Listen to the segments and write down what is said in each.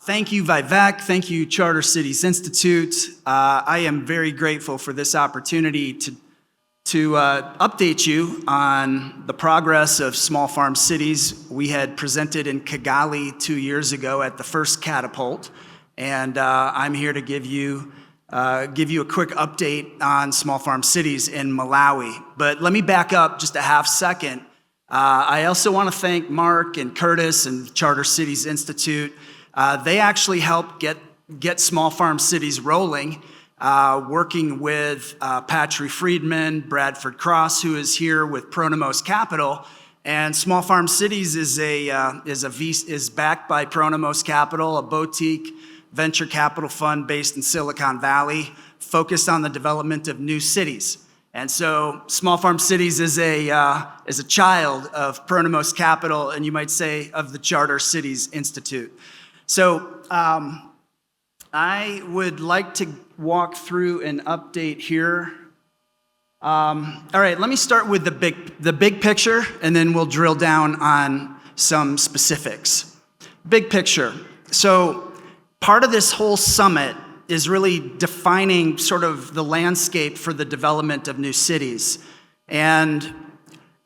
Thank you, Vivek. Thank you, Charter Cities Institute. I am very grateful for this opportunity to update you on the progress of small farm cities. We had presented in Kigali 2 years ago at the first Catapult, and I'm here to give you a quick update on small farm cities in Malawi. But let me back up just a half second. I also want to thank Mark and Curtis and Charter Cities Institute. They actually helped get small farm cities rolling, working with Patry Friedman, Bradford Cross, who is here with Pronomos Capital. And Small Farm Cities is backed by Pronomos Capital, a boutique venture capital fund based in Silicon Valley, focused on the development of new cities. And so Small Farm Cities is a child of Pronomos Capital, and you might say of the Charter Cities Institute. So I would like to walk through an update here. All right, let me start with the big picture, and then we'll drill down on some specifics. Big picture. So part of this whole summit is really defining sort of the landscape for the development of new cities. And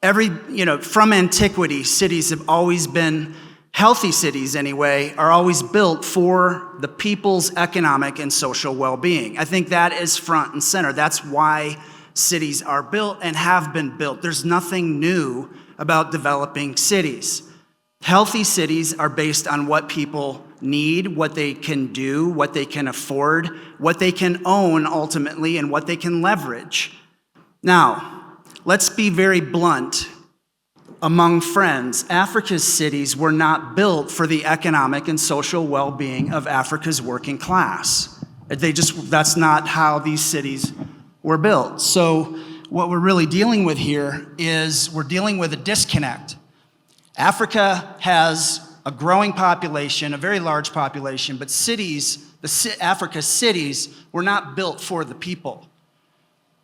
from antiquity, cities have always been, healthy cities anyway, are always built for the people's economic and social well-being. I think that is front and center. That's why cities are built and have been built. There's nothing new about developing cities. Healthy cities are based on what people need, what they can do, what they can afford, what they can own ultimately, and what they can leverage. Now, let's be very blunt. Among friends, Africa's cities were not built for the economic and social well-being of Africa's working class. That's not how these cities were built. So what we're really dealing with here is we're dealing with a disconnect. Africa has a growing population, a very large population, but Africa's cities were not built for the people.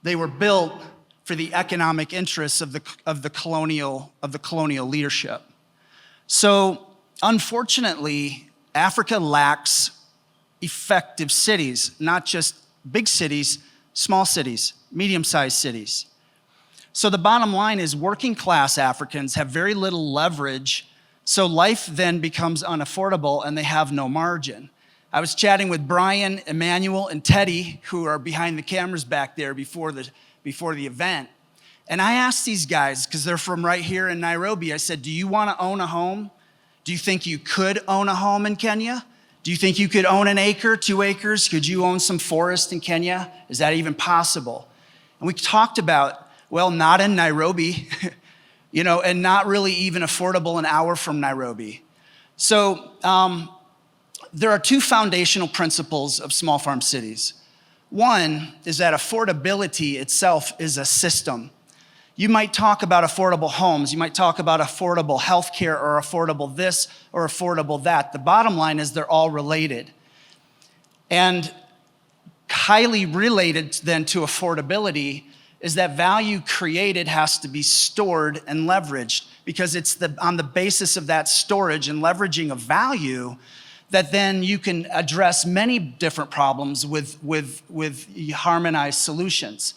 They were built for the economic interests of the colonial leadership. So, unfortunately, Africa lacks effective cities, not just big cities, small cities, medium-sized cities. So the bottom line is working class Africans have very little leverage, so life then becomes unaffordable and they have no margin. I was chatting with Brian, Emmanuel, and Teddy, who are behind the cameras back there before the event. And I asked these guys, because they're from right here in Nairobi, I said, do you want to own a home? Do you think you could own a home in Kenya? Do you think you could own an acre, 2 acres? Could you own some forest in Kenya? Is that even possible? And we talked about, well, not in Nairobi, and not really even affordable an hour from Nairobi. So there are 2 foundational principles of small farm cities. One is that affordability itself is a system. You might talk about affordable homes, you might talk about affordable healthcare or affordable this or affordable that. The bottom line is they're all related. And highly related then to affordability is that value created has to be stored and leveraged, because it's on the basis of that storage and leveraging of value that then you can address many different problems with harmonized solutions.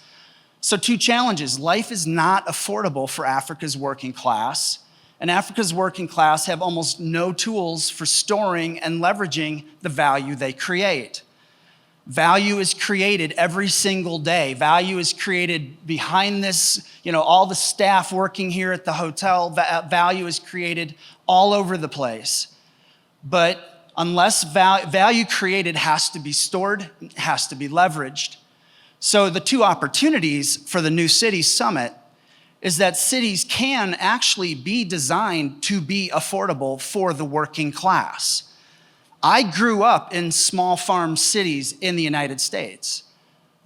So 2 challenges. Life is not affordable for Africa's working class, and Africa's working class have almost no tools for storing and leveraging the value they create. Value is created every single day. Value is created behind this, all the staff working here at the hotel. Value is created all over the place. But unless value created has to be stored, has to be leveraged. So the 2 opportunities for the New Cities Summit is that cities can actually be designed to be affordable for the working class. I grew up in small farm cities in the United States.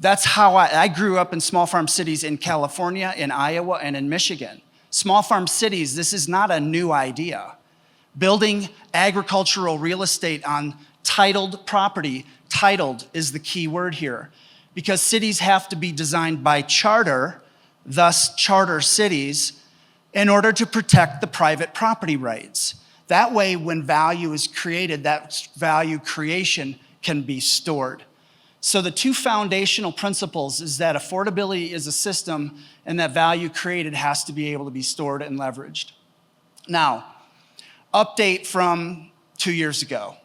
That's how I grew up in small farm cities in California, in Iowa, and in Michigan. Small farm cities, this is not a new idea. Building agricultural real estate on titled property, titled is the key word here, because cities have to be designed by charter, thus charter cities, in order to protect the private property rights. That way, when value is created, that value creation can be stored. So the two foundational principles is that affordability is a system and that value created has to be able to be stored and leveraged. Now, update from 2 years ago.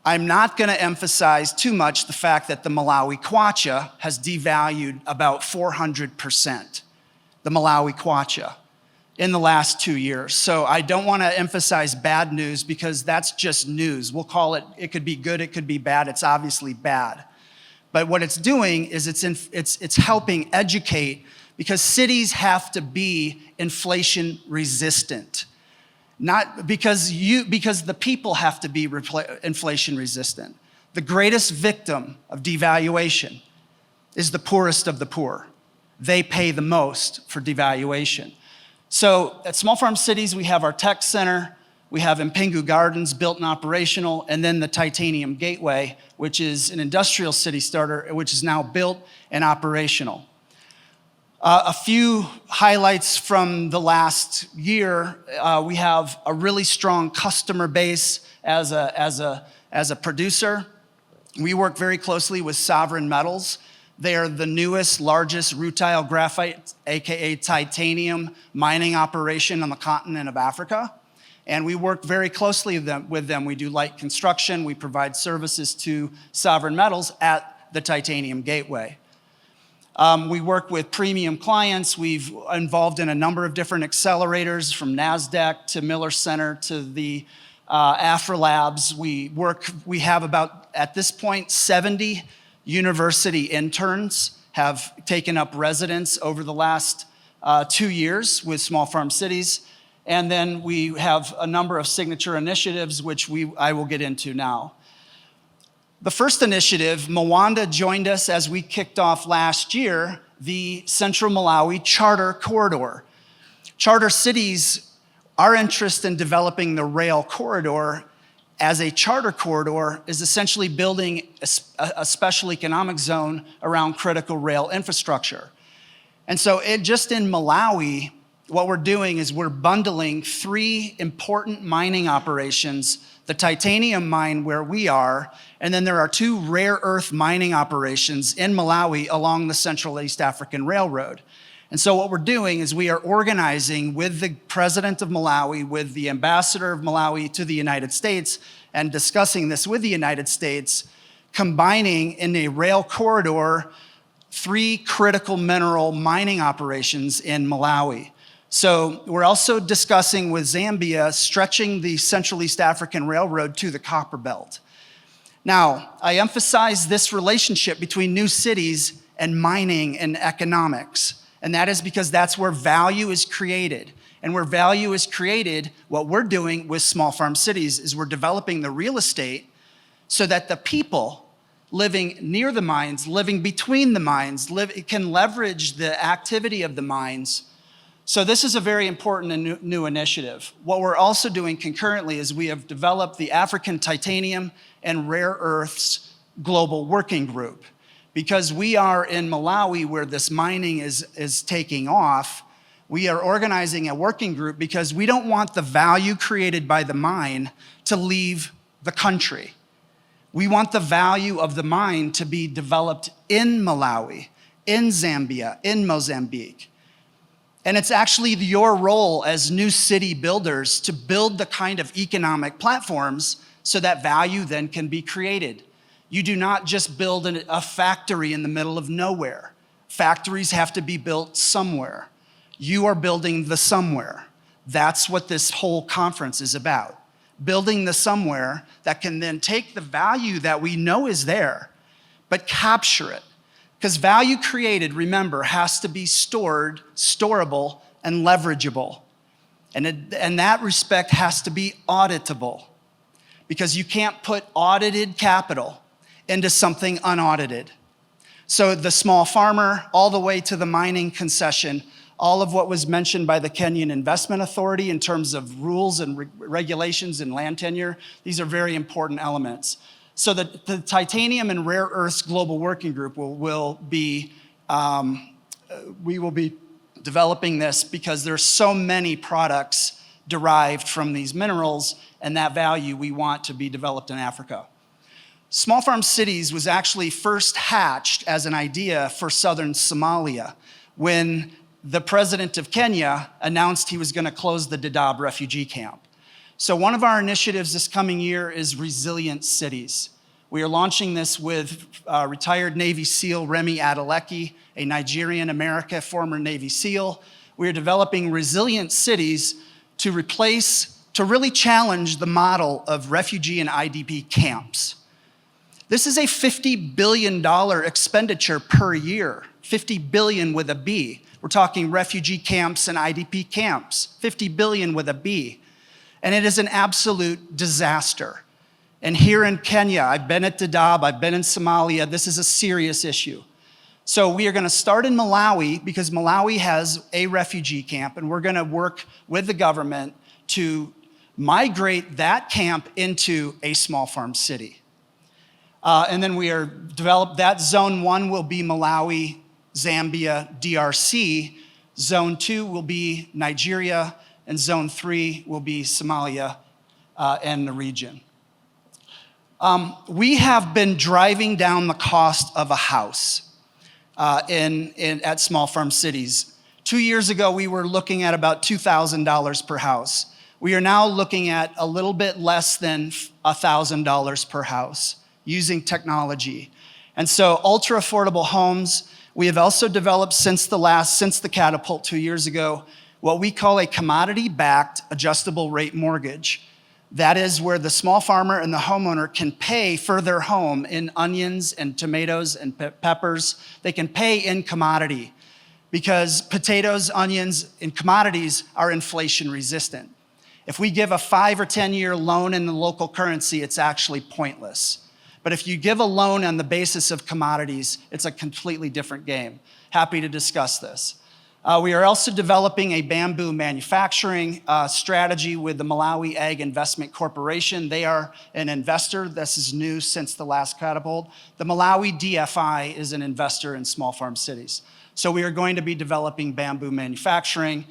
I'm not going to emphasize too much the fact that the Malawi kwacha has devalued about 400%, the Malawi kwacha, in the last 2 years. So I don't want to emphasize bad news because that's just news. We'll call it, it could be good, it could be bad, it's obviously bad. But what it's doing is it's helping educate, because cities have to be inflation resistant. Not because the people have to be inflation resistant. The greatest victim of devaluation is the poorest of the poor. They pay the most for devaluation. So at small farm cities, we have our tech center, we have Mpingu Gardens built and operational, and then the Titanium Gateway, which is an industrial city starter, which is now built and operational. A few highlights from the last year, we have a really strong customer base as a producer. We work very closely with Sovereign Metals. They are the newest, largest rutile graphite, AKA titanium, mining operation on the continent of Africa. And we work very closely with them. We do light construction. We provide services to Sovereign Metals at the Titanium Gateway. We work with premium clients. We've involved in a number of different accelerators, from NASDAQ to Miller Center to the Afra Labs. We have about, at this point, 70 university interns have taken up residence over the last 2 years with small farm cities. And then we have a number of signature initiatives, which I will get into now. The first initiative, Mwanda joined us as we kicked off last year, the Central Malawi Charter Corridor. Charter cities, our interest in developing the rail corridor as a charter corridor is essentially building a special economic zone around critical rail infrastructure. And so just in Malawi, what we're doing is we're bundling 3 important mining operations: the titanium mine where we are, and then there are 2 rare earth mining operations in Malawi along the Central East African Railroad. And so what we're doing is we are organizing with the president of Malawi, with the ambassador of Malawi to the United States, and discussing this with the United States, combining in a rail corridor 3 critical mineral mining operations in Malawi. So we're also discussing with Zambia stretching the Central East African Railroad to the Copper Belt. Now, I emphasize this relationship between new cities and mining and economics, and that is because that's where value is created. And where value is created, what we're doing with small farm cities is we're developing the real estate so that the people living near the mines, living between the mines, can leverage the activity of the mines. So this is a very important and new initiative. What we're also doing concurrently is we have developed the African Titanium and Rare Earths Global Working Group. Because we are in Malawi where this mining is taking off, we are organizing a working group because we don't want the value created by the mine to leave the country. We want the value of the mine to be developed in Malawi, in Zambia, in Mozambique. And it's actually your role as new city builders to build the kind of economic platforms so that value then can be created. You do not just build a factory in the middle of nowhere. Factories have to be built somewhere. You are building the somewhere. That's what this whole conference is about. Building the somewhere that can then take the value that we know is there, but capture it. Because value created, remember, has to be stored, storable, and leverageable. And that respect has to be auditable. Because you can't put audited capital into something unaudited. So the small farmer, all the way to the mining concession, all of what was mentioned by the Kenyan Investment Authority in terms of rules and regulations and land tenure, these are very important elements. So the Titanium and Rare Earths Global Working Group we will be developing this because there's so many products derived from these minerals, and that value we want to be developed in Africa. Small farm cities was actually first hatched as an idea for southern Somalia when the president of Kenya announced he was going to close the Dadaab refugee camp. So one of our initiatives this coming year is Resilient Cities. We are launching this with retired Navy SEAL Remy Adeleke, a Nigerian American former Navy SEAL. We are developing resilient cities to really challenge the model of refugee and IDP camps. This is a $50 billion expenditure per year, 50 billion with a B. We're talking refugee camps and IDP camps, 50 billion with a B. And it is an absolute disaster. And here in Kenya, I've been at Dadaab, I've been in Somalia, this is a serious issue. So we are gonna start in Malawi because Malawi has a refugee camp, and we're gonna work with the government to migrate that camp into a small farm city. And then we are developed, that zone 1 will be Malawi, Zambia, DRC. Zone 2 will be Nigeria, and zone 3 will be Somalia and the region. We have been driving down the cost of a house at small farm cities. 2 years ago, we were looking at about $2,000 per house. We are now looking at a little bit less than $1,000 per house using technology. And so ultra affordable homes, we have also developed since the Catapult 2 years ago, what we call a commodity-backed adjustable rate mortgage. That is where the small farmer and the homeowner can pay for their home in onions and tomatoes and peppers. They can pay in commodity because potatoes, onions, and commodities are inflation resistant. If we give a 5 or 10-year loan in the local currency, it's actually pointless. But if you give a loan on the basis of commodities, it's a completely different game. Happy to discuss this. We are also developing a bamboo manufacturing strategy with the Malawi Ag Investment Corporation. They are an investor. This is new since the last Catapult. The Malawi DFI is an investor in small farm cities. So we are going to be developing bamboo manufacturing.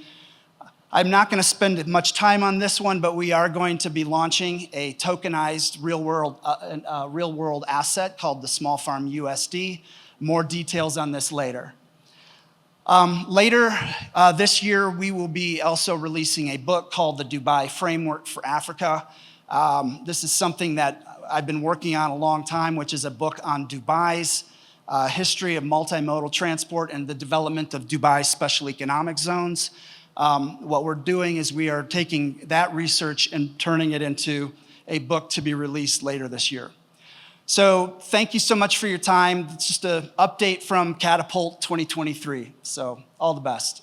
I'm not going to spend much time on this one, but we are going to be launching a tokenized real-world asset called the Small Farm USD. More details on this later. Later this year, we will be also releasing a book called The Dubai Framework for Africa. This is something that I've been working on a long time, which is a book on Dubai's history of multimodal transport and the development of Dubai's special economic zones. What we're doing is we are taking that research and turning it into a book to be released later this year. So thank you so much for your time. It's just an update from Catapult 2023. So all the best.